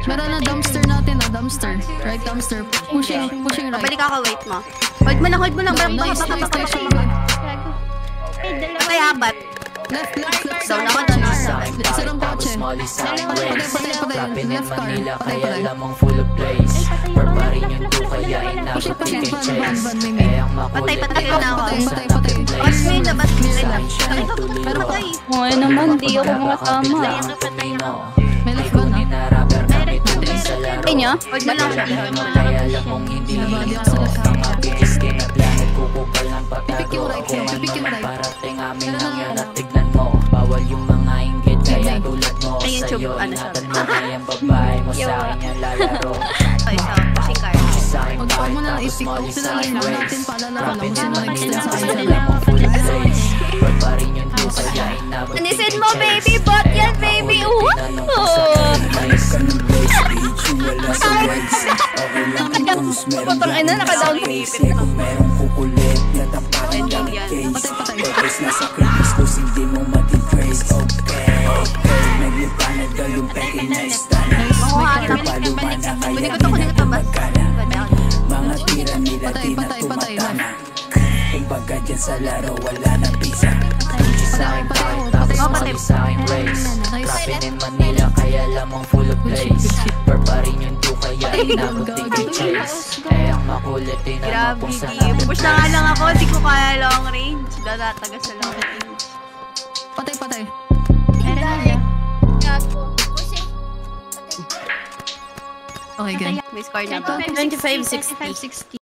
Meron na dumpster natin na, dumpster. Right dumpster. Pushing right. Balik ako, wait mo. Hold mo lang. Nice. Patay apat. Left. Down ako na. Isa lang kotse. Patay. Left car. Patay. Patay na ako. Patay. Ba't may labas nila? Pero Patay. Okay naman, di ako makatama. may left gun na. Ay nyo? Hold mo lang siya. Nabali ako sa left car. Pipik yung right niyo. Meron na. Bawal yung mga inggit kaya tulad mo Ay, YouTube, sa'yo ano siya? ingatan mo na yung babae mo sa akin yung lalaro. Ito isa, pushing car. Huwag mo na lang i-pick up sila line mo natin paalala ko lang kung sino nag-extend sa akin sila. Anisin mo, baby! Bot yan, baby! Putang ina, naka-down. Patay. Kumbaga dyan sa laro wala nang bisa. Patay. Sa akin race Rapping in Manila kaya lamang full of place. Perpa rin yung do kaya inabot di kay Chase. Eh ang makulit din naman Grabe, kung saan di. Push na nga lang ako, di ko kaya long range. Datataga sa long range. Patay. Okay, good. May score na ba? 25-60.